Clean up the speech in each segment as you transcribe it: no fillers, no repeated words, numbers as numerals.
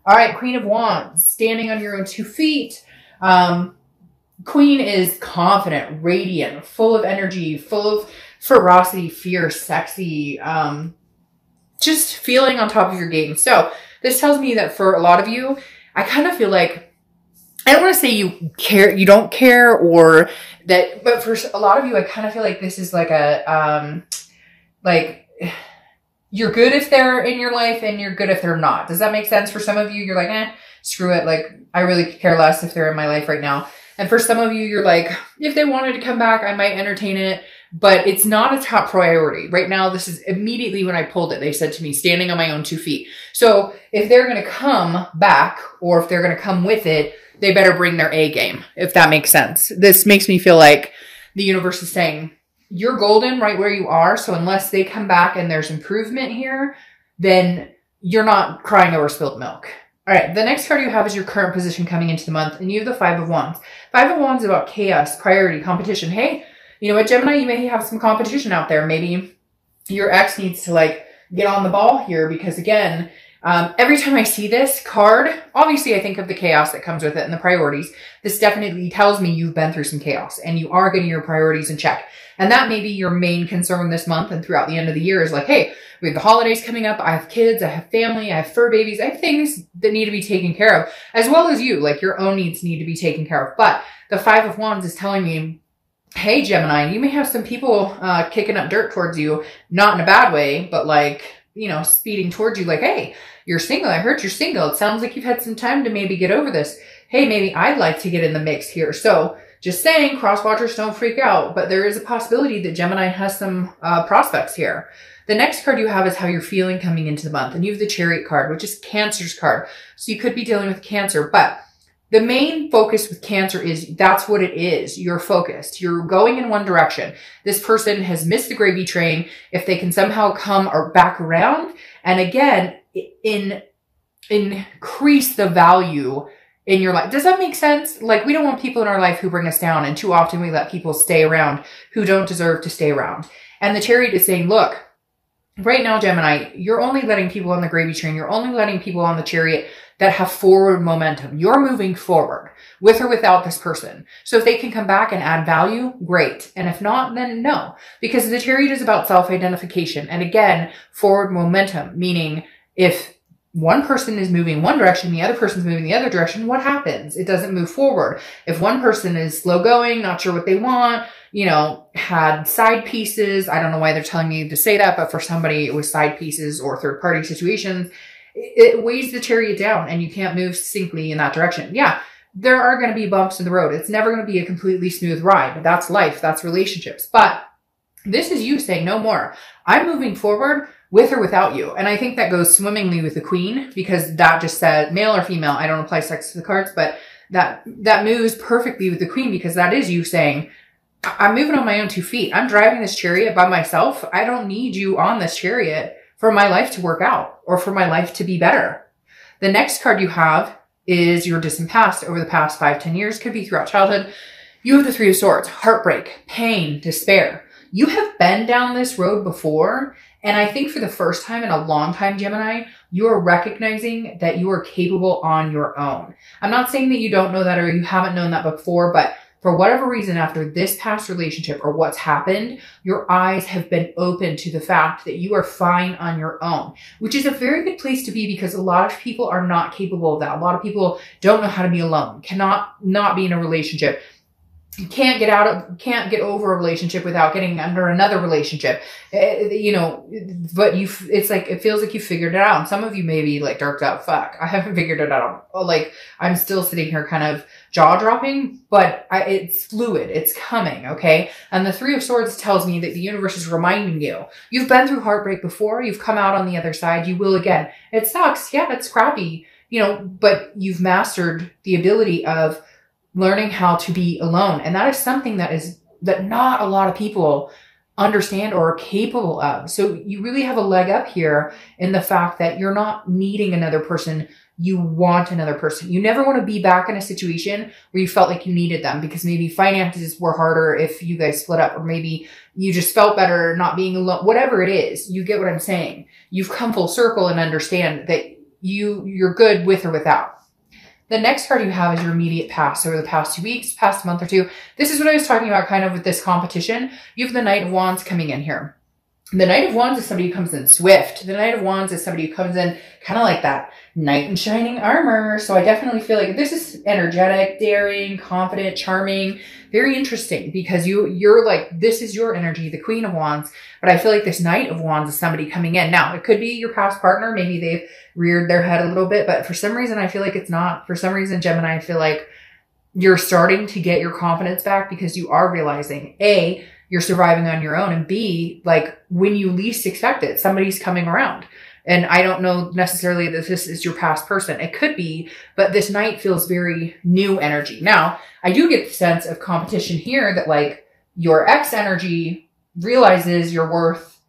All right, Queen of Wands, standing on your own 2 feet. Queen is confident, radiant, full of energy, full of ferocity, fierce, sexy, just feeling on top of your game. So this tells me that for a lot of you, I kind of feel like, I don't want to say you care, you don't care, or that, but for a lot of you, I kind of feel like this is like a, like, you're good if they're in your life and you're good if they're not. Does that make sense? For some of you, you're like, screw it. Like, I really care less if they're in my life right now. And for some of you, you're like, if they wanted to come back, I might entertain it, but it's not a top priority. Right now, this is immediately when I pulled it. They said to me, standing on my own 2 feet. So if they're going to come back, or if they're going to come with it, they better bring their A game, if that makes sense. This makes me feel like the universe is saying, you're golden right where you are. So unless they come back and there's improvement here, then you're not crying over spilled milk. All right, the next card you have is your current position coming into the month, and you have the 5 of Wands. 5 of Wands is about chaos, priority, competition. Hey, you know what, Gemini, you may have some competition out there. Maybe your ex needs to like get on the ball here because again, every time I see this card, obviously I think of the chaos that comes with it and the priorities. This definitely tells me you've been through some chaos and you are getting your priorities in check. And that may be your main concern this month and throughout the end of the year is like, hey, we have the holidays coming up. I have kids, I have family, I have fur babies. I have things that need to be taken care of, as well as you, like your own needs need to be taken care of. But the 5 of Wands is telling me, hey, Gemini, you may have some people kicking up dirt towards you, not in a bad way, but like, you know, speeding towards you like, hey, you're single. I heard you're single. It sounds like you've had some time to maybe get over this. Hey, maybe I'd like to get in the mix here. So just saying, cross-watchers, don't freak out, but there is a possibility that Gemini has some prospects here. The next card you have is how you're feeling coming into the month, and you have the Chariot card, which is Cancer's card. So you could be dealing with Cancer, but the main focus with Cancer is that's what it is. You're focused. You're going in one direction. This person has missed the gravy train. If they can somehow come or back around and again, increase the value in your life. Does that make sense? Like, we don't want people in our life who bring us down, and too often we let people stay around who don't deserve to stay around. And the Chariot is saying, look, right now, Gemini, you're only letting people on the gravy train. You're only letting people on the Chariot that have forward momentum. You're moving forward with or without this person. So if they can come back and add value, great. And if not, then no. Because the Chariot is about self-identification. And again, forward momentum, meaning if one person is moving one direction, the other person's moving the other direction, what happens? It doesn't move forward. If one person is slow going, not sure what they want, you know, had side pieces, I don't know why they're telling me to say that, but for somebody it was side pieces or third party situations, it weighs the Chariot down and you can't move succinctly in that direction. Yeah, there are going to be bumps in the road. It's never going to be a completely smooth ride. That's life. That's relationships. But this is you saying no more. I'm moving forward with or without you. And I think that goes swimmingly with the Queen because that just said male or female. I don't apply sex to the cards, but that moves perfectly with the Queen because that is you saying, I'm moving on my own 2 feet. I'm driving this Chariot by myself. I don't need you on this Chariot for my life to work out or for my life to be better. The next card you have is your distant past over the past 5-10 years, could be throughout childhood. You have the 3 of Swords, heartbreak, pain, despair. You have been down this road before. And I think for the first time in a long time, Gemini, you are recognizing that you are capable on your own. I'm not saying that you don't know that or you haven't known that before, but for whatever reason, after this past relationship or what's happened, your eyes have been open to the fact that you are fine on your own, which is a very good place to be because a lot of people are not capable of that. A lot of people don't know how to be alone, cannot not be in a relationship. You can't get over a relationship without getting under another relationship, you know, but it's like, it feels like you figured it out. And some of you may be like darked out. Fuck, I haven't figured it out. Like I'm still sitting here kind of jaw dropping, but it's fluid. It's coming. Okay. And the 3 of Swords tells me that the universe is reminding you, you've been through heartbreak before. You've come out on the other side. You will again. It sucks. Yeah. It's crappy, you know, but you've mastered the ability of learning how to be alone. And that is something that not a lot of people understand or are capable of. So you really have a leg up here in the fact that you're not needing another person. You want another person. You never want to be back in a situation where you felt like you needed them because maybe finances were harder if you guys split up, or maybe you just felt better not being alone. Whatever it is, you get what I'm saying. You've come full circle and understand that you're good with or without. The next card you have is your immediate past, over the past 2 weeks, past month or two. This is what I was talking about kind of with this competition. You have the Knight of Wands coming in here. The Knight of Wands is somebody who comes in swift. The Knight of Wands is somebody who comes in kind of like that knight in shining armor. So I definitely feel like this is energetic, daring, confident, charming, very interesting, because you're like, this is your energy, the Queen of Wands. But I feel like this Knight of Wands is somebody coming in. Now, it could be your past partner. Maybe they've reared their head a little bit, but for some reason, I feel like it's not. For some reason, Gemini, I feel like you're starting to get your confidence back because you are realizing, A, you're surviving on your own, and B, like when you least expect it, somebody's coming around. And I don't know necessarily that this is your past person. It could be, but this Knight feels very new energy. Now, I do get the sense of competition here that like your ex energy realizes your worth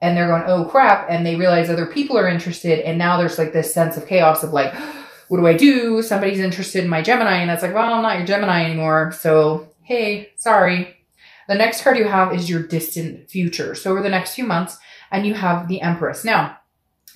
and they're going, oh crap. And they realize other people are interested. And now there's like this sense of chaos of like, what do I do? Somebody's interested in my Gemini. And it's like, well, I'm not your Gemini anymore. So, hey, sorry. The next card you have is your distant future. So over the next few months, and you have the Empress. Now,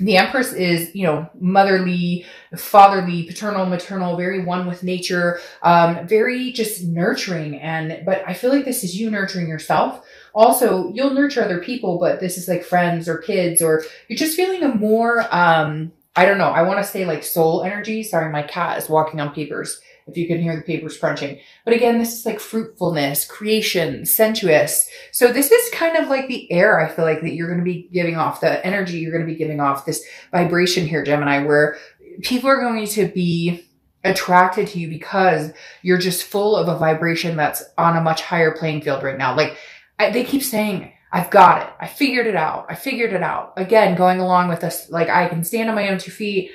the Empress is, you know, motherly, fatherly, paternal, maternal, very one with nature, very just nurturing. But I feel like this is you nurturing yourself. Also, you'll nurture other people, but this is like friends or kids, or you're just feeling a more, I don't know. I want to say like soul energy. Sorry, my cat is walking on papers, if you can hear the papers crunching. But again, this is like fruitfulness, creation, sensuous. So this is kind of like the air, I feel like, that you're going to be giving off, the energy you're going to be giving off, this vibration here, Gemini, where people are going to be attracted to you because you're just full of a vibration that's on a much higher playing field right now. Like they keep saying, I've got it. I figured it out. I figured it out. Again, going along with this, like I can stand on my own 2 feet.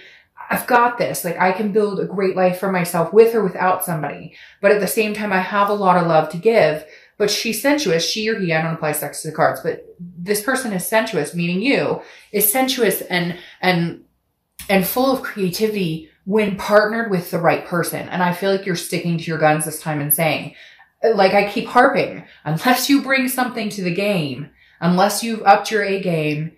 I've got this. Like I can build a great life for myself with or without somebody. But at the same time, I have a lot of love to give. But she's sensuous. She or he, I don't apply sex to the cards, but this person is sensuous, meaning you, is sensuous and full of creativity when partnered with the right person. And I feel like you're sticking to your guns this time and saying, like I keep harping, unless you bring something to the game, unless you've upped your A game,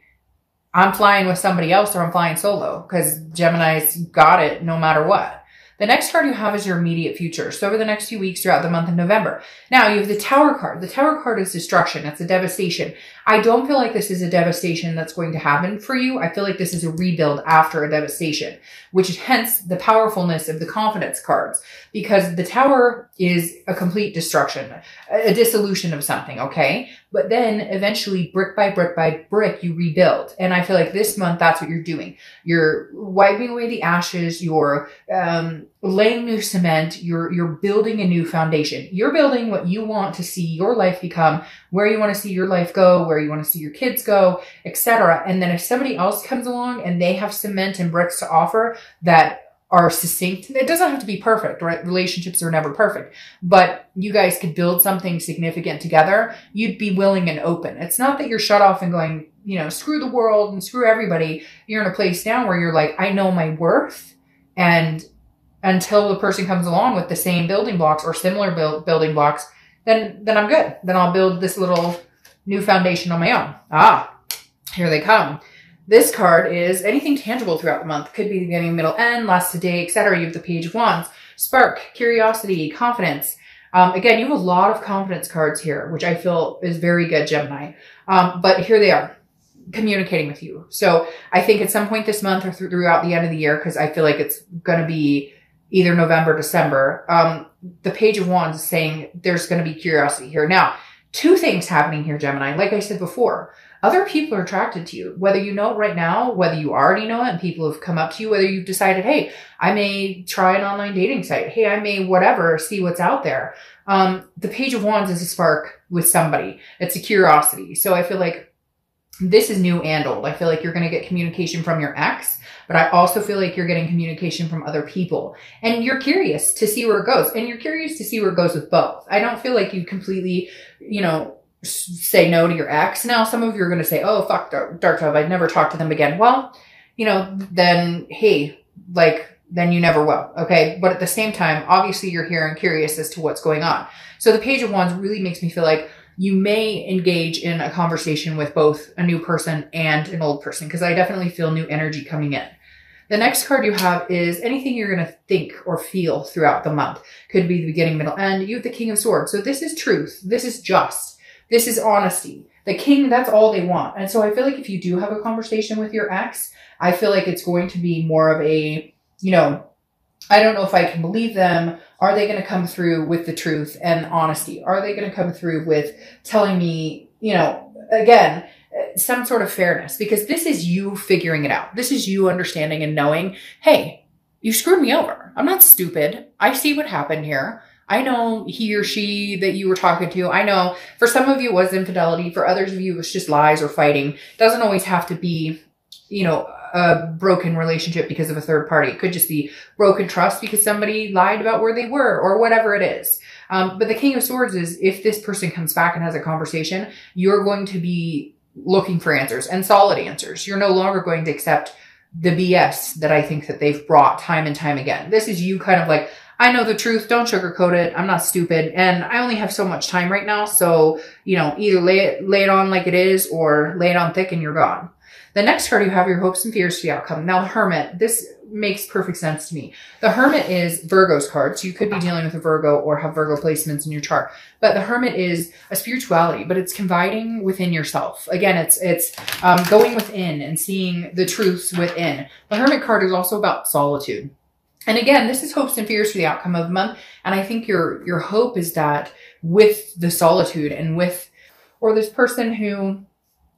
I'm flying with somebody else or I'm flying solo, because Gemini's got it no matter what. The next card you have is your immediate future. So over the next few weeks throughout the month of November. Now you have the Tower card. The Tower card is destruction. It's a devastation. I don't feel like this is a devastation that's going to happen for you. I feel like this is a rebuild after a devastation, which is hence the powerfulness of the confidence cards, because the Tower is a complete destruction, a dissolution of something. Okay. But then eventually brick by brick by brick, you rebuild. And I feel like this month, that's what you're doing. You're wiping away the ashes. You're, laying new cement. You're building a new foundation. You're building what you want to see your life become, where you want to see your life go, where you want to see your kids go, etc. And then if somebody else comes along and they have cement and bricks to offer that are succinct, it doesn't have to be perfect, right? Relationships are never perfect, but you guys could build something significant together. You'd be willing and open. It's not that you're shut off and going, you know, screw the world and screw everybody. You're in a place now where you're like, I know my worth, and until the person comes along with the same building blocks or similar building blocks, then I'm good. Then I'll build this little new foundation on my own. Ah, here they come. This card is anything tangible throughout the month. Could be the beginning, middle, end, last today, etc. You have the Page of Wands, spark, curiosity, confidence. Again, you have a lot of confidence cards here, which I feel is very good, Gemini. But here they are, communicating with you. So I think at some point this month or throughout the end of the year, because I feel like it's going to be either November, December, the Page of Wands is saying there's going to be curiosity here. Now, two things happening here, Gemini. Like I said before, other people are attracted to you, whether you know it right now, whether you already know it and people have come up to you, whether you've decided, hey, I may try an online dating site. Hey, I may whatever, see what's out there. The Page of Wands is a spark with somebody. It's a curiosity. So I feel like this is new and old. I feel like you're going to get communication from your ex, but I also feel like you're getting communication from other people. And you're curious to see where it goes. And you're curious to see where it goes with both. I don't feel like you completely, you know, say no to your ex. Now, some of you are going to say, oh, fuck Dark Dove, I'd never talk to them again. Well, you know, then, hey, like, then you never will. Okay. But at the same time, obviously you're here and curious as to what's going on. So the Page of Wands really makes me feel like you may engage in a conversation with both a new person and an old person, because I definitely feel new energy coming in. The next card you have is anything you're going to think or feel throughout the month. Could be the beginning, middle, end. You have the King of Swords. So this is truth. This is just. This is honesty. The King, that's all they want. And so I feel like if you do have a conversation with your ex, I feel like it's going to be more of a, you know, I don't know if I can believe them. Are they going to come through with the truth and honesty? Are they going to come through with telling me, you know, again, some sort of fairness? Because this is you figuring it out. This is you understanding and knowing, hey, you screwed me over. I'm not stupid. I see what happened here. I know he or she that you were talking to. I know for some of you it was infidelity. For others of you, it was just lies or fighting. It doesn't always have to be, you know, a broken relationship because of a third party. It could just be broken trust because somebody lied about where they were or whatever it is. But the King of Swords is if this person comes back and has a conversation, you're going to be looking for answers and solid answers. You're no longer going to accept the BS that I think that they've brought time and time again. This is you kind of like, I know the truth. Don't sugarcoat it. I'm not stupid. And I only have so much time right now. So, you know, either lay it on like it is or lay it on thick and you're gone. The next card you have your hopes and fears for the outcome. Now the Hermit, this makes perfect sense to me. The Hermit is Virgo's card. So you could be dealing with a Virgo or have Virgo placements in your chart. But the Hermit is a spirituality, but it's confiding within yourself. Again, it's going within and seeing the truths within. The Hermit card is also about solitude. And again, this is hopes and fears for the outcome of the month. And I think your hope is that with the solitude and with, or this person who,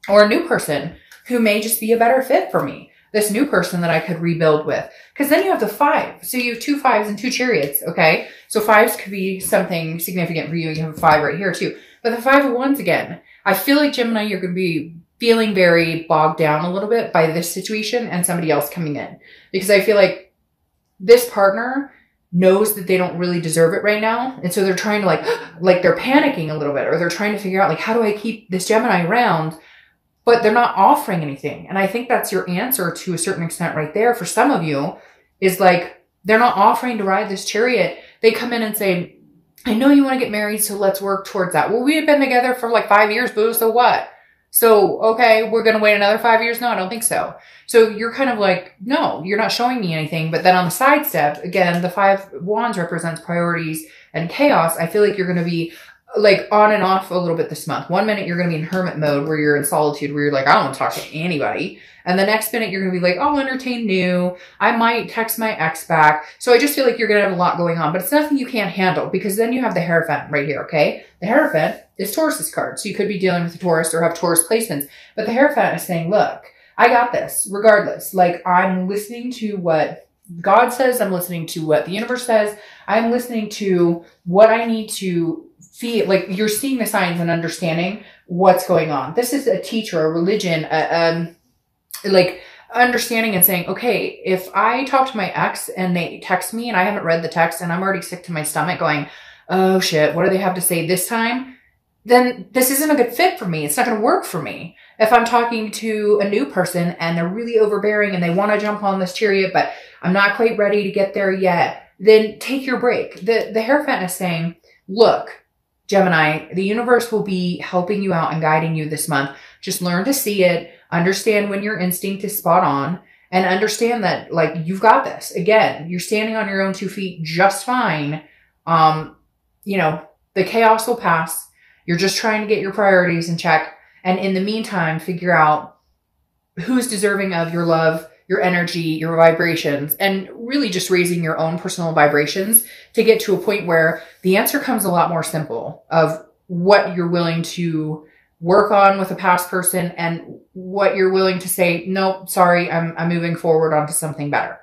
or a new person who may just be a better fit for me. This new person that I could rebuild with. Because then you have the 5. So you have 2 5s and 2 chariots, okay? So 5s could be something significant for you. You have a 5 right here too. But the 5 of Wands again. I feel like, Gemini, you're going to be feeling very bogged down a little bit by this situation and somebody else coming in. Because I feel like this partner knows that they don't really deserve it right now. And so they're trying to like they're panicking a little bit, or they're trying to figure out like, how do I keep this Gemini around? But they're not offering anything. And I think that's your answer to a certain extent right there. For some of you is like, they're not offering to ride this chariot. They come in and say, I know you want to get married, so let's work towards that. Well, we had been together for like 5 years, boo, so what? So, okay, we're going to wait another 5 years? No, I don't think so. So you're kind of like, no, you're not showing me anything. But then on the side step, again, the 5 wands represents priorities and chaos. I feel like you're going to be like on and off a little bit this month. 1 minute you're going to be in hermit mode where you're in solitude, where you're like, I don't want to talk to anybody. And the next minute you're going to be like, I'll entertain new. I might text my ex back. So I just feel like you're going to have a lot going on, but it's nothing you can't handle, because then you have the Hierophant right here. Okay. The Hierophant is Taurus's card. So you could be dealing with a Taurus or have Taurus placements, but the Hierophant is saying, look, I got this regardless. Like, I'm listening to what God says. I'm listening to what the universe says. I'm listening to what I need to feel. Like, you're seeing the signs and understanding what's going on. This is a teacher, a religion, like understanding and saying, okay, if I talk to my ex and they text me and I haven't read the text and I'm already sick to my stomach going, oh shit, what do they have to say this time? Then this isn't a good fit for me. It's not going to work for me. If I'm talking to a new person and they're really overbearing and they want to jump on this chariot, but I'm not quite ready to get there yet, then take your break. The Hierophant is saying, look, Gemini, the universe will be helping you out and guiding you this month. Just learn to see it, understand when your instinct is spot on, and understand that, like, you've got this. Again, you're standing on your own 2 feet just fine. You know, the chaos will pass. You're just trying to get your priorities in check. And in the meantime, figure out who's deserving of your love, your energy, your vibrations, and really just raising your own personal vibrations to get to a point where the answer comes a lot more simple of what you're willing to work on with a past person and what you're willing to say, no, sorry, I'm moving forward onto something better.